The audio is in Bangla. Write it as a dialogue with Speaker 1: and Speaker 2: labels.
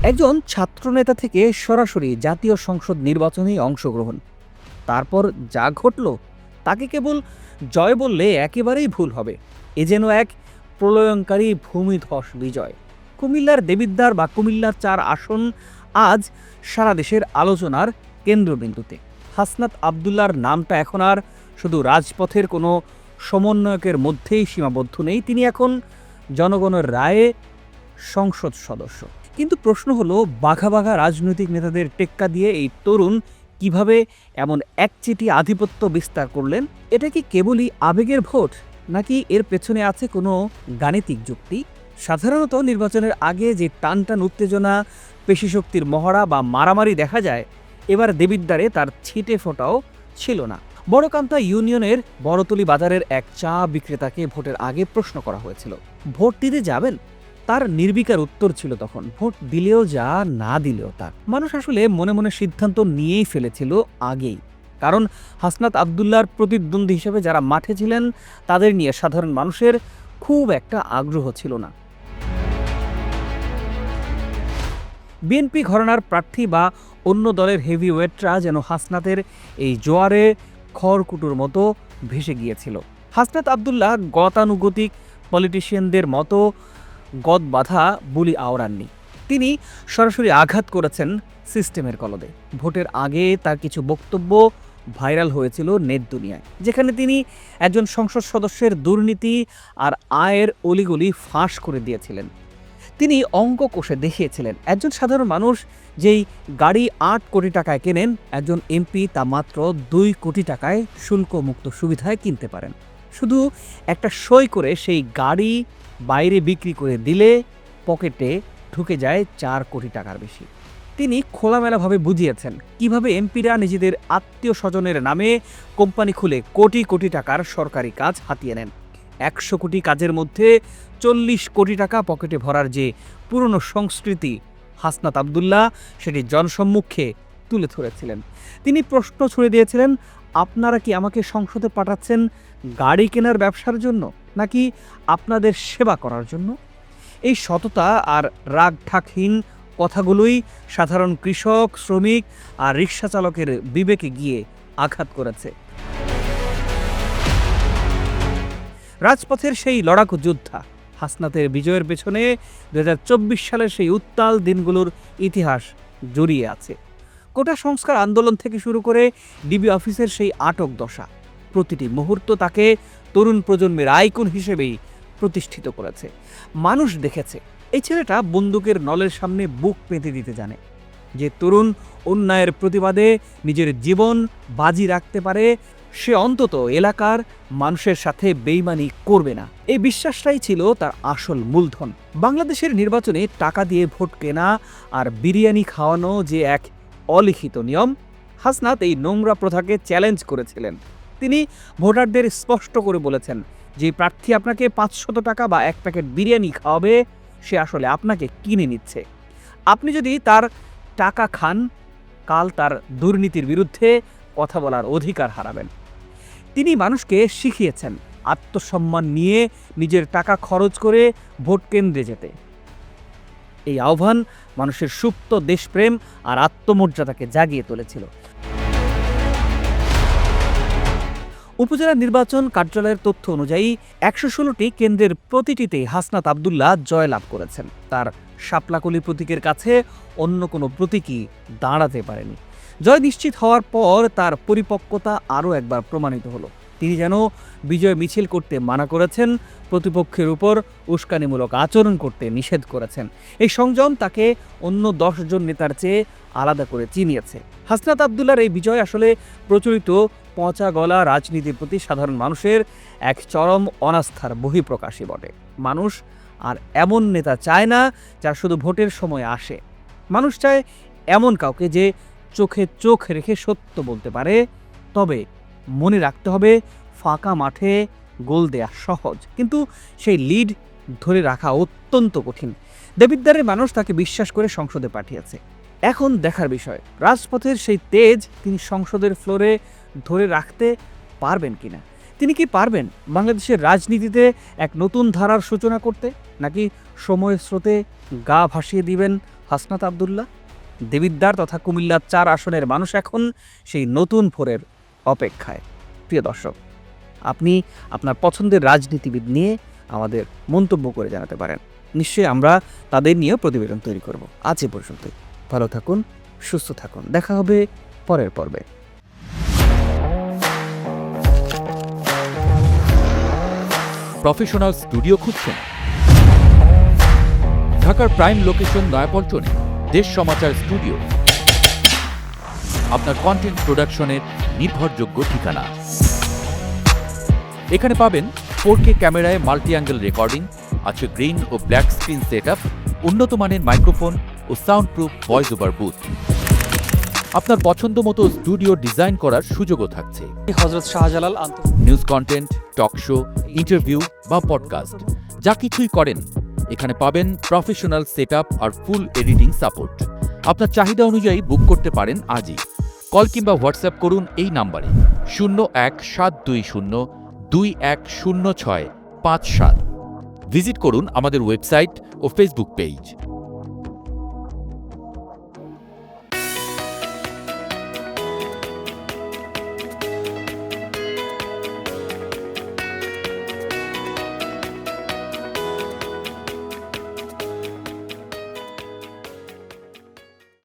Speaker 1: একজন ছাত্রনেতা থেকে সরাসরি জাতীয় সংসদ নির্বাচনে অংশগ্রহণ, তারপর যা ঘটল তাকে কেবল জয় বললে একেবারেই ভুল হবে। এ যেন এক প্রলয়ঙ্কারী ভূমিধস বিজয়। কুমিল্লার দেবিদ্বার বা কুমিল্লার ৪ আসন আজ সারা দেশের আলোচনার কেন্দ্রবিন্দুতে। হাসনাত আবদুল্লাহর নামটা এখন আর শুধু রাজপথের কোনো সমন্বয়কের মধ্যেই সীমাবদ্ধ নেই, তিনি এখন জনগণের রায়ে সংসদ সদস্য। কিন্তু প্রশ্ন হলো, বাঘা বাঘা রাজনৈতিক নেতাদের টেক্কা দিয়ে এই তরুণ কিভাবে এমন একচেটি আধিপত্য বিস্তার করলেন? এটা কি কেবলই আবেগের ভোট, নাকি এর পেছনে আছে কোনো গাণিতিক যুক্তি? সাধারণত নির্বাচনের আগে যে টানটান উত্তেজনা, পেশিশক্তির মহড়া বা মারামারি দেখা যায়, এবার দেবিদ্বারে তার ছিটে ফোটাও ছিল না। বড়কান্তা ইউনিয়নের বড়তলি বাজারের এক চা বিক্রেতাকে ভোটের আগে প্রশ্ন করা হয়েছিল, ভোট দিতে যাবেন? তার নির্বিকার উত্তর ছিল তখন, ভোট দিলেও যা, না দিলেও তা। মানুষ আসলে মনে মনে সিদ্ধান্ত নিয়েই ফেলেছিল আগেই, কারণ হাসনাত আবদুল্লাহর প্রতিদ্বন্দ্বী হিসেবে যারা মাঠে ছিলেন তাদের নিয়ে সাধারণ মানুষের খুব একটা আগ্রহ ছিল না। বিএনপি ঘরানার প্রার্থী বা অন্য দলের হেভিওয়েটরা যেন হাসনাতের এই জোয়ারে খড়কুটোর মতো ভেসে গিয়েছিল। হাসনাত আবদুল্লাহ গতানুগতিক পলিটিশিয়ানদের মতো গদ বাঁধা বুলি আওড়াননি। তিনি সরাসরি আঘাত করেছেন সিস্টেমের কলদে। ভোটের আগে তার কিছু বক্তব্য ভাইরাল হয়েছিল নেট দুনিয়ায়, যেখানে তিনি একজন সংসদ সদস্যের দুর্নীতি আর আয়ের অলিগলি ফাঁস করে দিয়েছিলেন। তিনি অঙ্ক কষে দেখিয়েছিলেন, একজন সাধারণ মানুষ যেই গাড়ি ৮ কোটি টাকায় কেনেন, একজন এমপি তা মাত্র ২ কোটি টাকায় শুল্কমুক্ত সুবিধায় কিনতে পারেন। শুধু একটা সই করে সেই গাড়ি বাইরে বিক্রি করে দিলে পকেটে ঢুকে যায় ৪ কোটি টাকার বেশি। তিনি খোলামেলাভাবে বুঝিয়েছেন কিভাবে এমপিরা নিজেদের আত্মীয় স্বজনের নামে কোম্পানি খুলে কোটি কোটি টাকার সরকারি কাজ হাতিয়ে নেন। ১০০ কোটি কাজের মধ্যে ৪০ কোটি টাকা পকেটে ভরার যে পুরনো সংস্কৃতি, হাসনাত আবদুল্লাহ সেটি জনসম্মুখে তুলে ধরেছিলেন। তিনি প্রশ্ন ছুড়ে দিয়েছিলেন, আপনারা কি আমাকে সংসদে পাঠাচ্ছেন গাড়ি কেনার ব্যবসার জন্য, নাকি আপনাদের সেবা করার জন্য? এই সততা আর রাগ ঢাকহীন কথাগুলোই সাধারণ কৃষক, শ্রমিক আর রিক্সা চালকের বিবেকে গিয়ে আঘাত করেছে। রাজপথের সেই লড়াকু যোদ্ধা হাসনাতের বিজয়ের পেছনে ২০২৪ সালের সেই উত্তাল দিনগুলোর ইতিহাস জড়িয়ে আছে। কোটা সংস্কার আন্দোলন থেকে শুরু করে ডিবি অফিসের সেই আটক দশা, প্রতিটি মুহূর্ত তাকে তরুণ প্রজন্মের আইকন হিসেবেই প্রতিষ্ঠিত করেছে। মানুষ দেখেছে এই ছেলেটা বন্দুকের নলের সামনে বুক পেতে দিতে জানে। যে তরুণ অন্যায়ের প্রতিবাদে নিজের জীবন বাজি রাখতে পারে, সে অন্তত এলাকার মানুষের সাথে বেইমানি করবে না। এই বিশ্বাসটাই ছিল তার আসল মূলধন। বাংলাদেশের নির্বাচনে টাকা দিয়ে ভোট কেনা আর বিরিয়ানি খাওয়ানো যে এক অলিখিত নিয়ম, হাসনাত এই নোংরা প্রথাকে চ্যালেঞ্জ করেছিলেন। তিনি ভোটারদের স্পষ্ট করে বলেছেন, যে প্রার্থী আপনাকে ৫০০ টাকা বা ১ প্যাকেট বিরিয়ানি খাওয়াবে, সে আসলে আপনাকে কিনে নিচ্ছে। আপনি যদি তার টাকা খান, কাল তার দুর্নীতির বিরুদ্ধে কথা বলার অধিকার হারাবেন। তিনি মানুষকে শিখিয়েছেন আত্মসম্মান নিয়ে নিজের টাকা খরচ করে ভোট কেন্দ্রে যেতে। এই আহ্বান মানুষের সুপ্ত দেশপ্রেম আর আত্মমর্যাদাকে জাগিয়ে তুলেছিল। উপজেলা নির্বাচন কার্যালয়ের তথ্য অনুযায়ী ১১৬টি কেন্দ্রের প্রতিটিতেই হাসনাত আবদুল্লাহ জয়লাভ করেছেন। তার শাপলাকলি প্রতীকের কাছে অন্য কোনো প্রতীকই দাঁড়াতে পারেনি। জয় নিশ্চিত হওয়ার পর তার পরিপক্কতা আরও একবার প্রমাণিত হলো। তিনি যেন বিজয় মিছিল করতে মানা করেছেন, প্রতিপক্ষের উপর উস্কানিমূলক আচরণ করতে নিষেধ করেছেন। এই সংযম তাকে অন্য ১০ জন নেতার চেয়ে আলাদা করে চিনিয়েছে। হাসনাত আবদুল্লাহর এই বিজয় আসলে প্রচলিত পচা গলা রাজনীতির প্রতি সাধারণ মানুষের এক চরম অনাস্থার বহিঃপ্রকাশই বটে। মানুষ আর এমন নেতা চায় না যার শুধু ভোটের সময় আসে। মানুষ চায় এমন কাউকে যে চোখে চোখ রেখে সত্য বলতে পারে। তবে মনে রাখতে হবে, ফাঁকা মাঠে গোল দেয়া সহজ, কিন্তু সেই লিড ধরে রাখা অত্যন্ত কঠিন। দেবিদ্বারের মানুষ তাকে বিশ্বাস করে সংসদে পাঠিয়েছে। এখন দেখার বিষয়, রাজপথের সেই তেজ তিনি সংসদের ফ্লোরে ধরে রাখতে পারবেন কিনা। তিনি কি পারবেন বাংলাদেশের রাজনীতিতে এক নতুন ধারার সূচনা করতে, নাকি সময়ের স্রোতে গা ভাসিয়ে দিবেন হাসনাত আব্দুল্লাহ। দেবিদ্বার তথা কুমিল্লা ৪ আসনের মানুষ এখন সেই নতুন ভোরের অপেক্ষায়। প্রিয় দর্শক, আপনি আপনার পছন্দের রাজনীতিবিদ নিয়ে আমাদের মন্তব্য করে জানাতে পারেন। নিশ্চয়ই আমরা তাদের নিয়েও প্রতিবেদন তৈরি করব। আজ এ পর্যন্তই। ভালো থাকুন, সুস্থ থাকুন। দেখা হবে পরের পর্বে।
Speaker 2: প্রফেশনাল স্টুডিও খুঁজছেন? ঢাকার প্রাইম লোকেশন নয়াপল্টনে দেশ সমাচার স্টুডিও আপনার কন্টেন্ট প্রোডাকশনের নির্ভরযোগ্য ঠিকানা। এখানে পাবেন 4K ক্যামেরায় মাল্টি অ্যাঙ্গেল রেকর্ডিং, আছে গ্রিন ও ব্ল্যাক স্ক্রিন সেটআপ, উন্নত মানের মাইক্রোফোন ও sound proof voice over booth. আপনার পছন্দ মতো স্টুডিও ডিজাইন করার সুযোগও থাকছে।
Speaker 1: Hazrat Shahjalal
Speaker 2: news content, talk show, interview বা পডকাস্ট যা কিছুই করেন এখানে পাবেন প্রফেশনাল সেটআপ আর ফুল এডিটিং সাপোর্ট। আপনার চাহিদা অনুযায়ী বুক করতে পারেন আজই। কল কিংবা হোয়াটসঅ্যাপ করুন এই নাম্বারে 017202106557। ভিজিট করুন আমাদের ওয়েবসাইট ও ফেসবুক পেজ।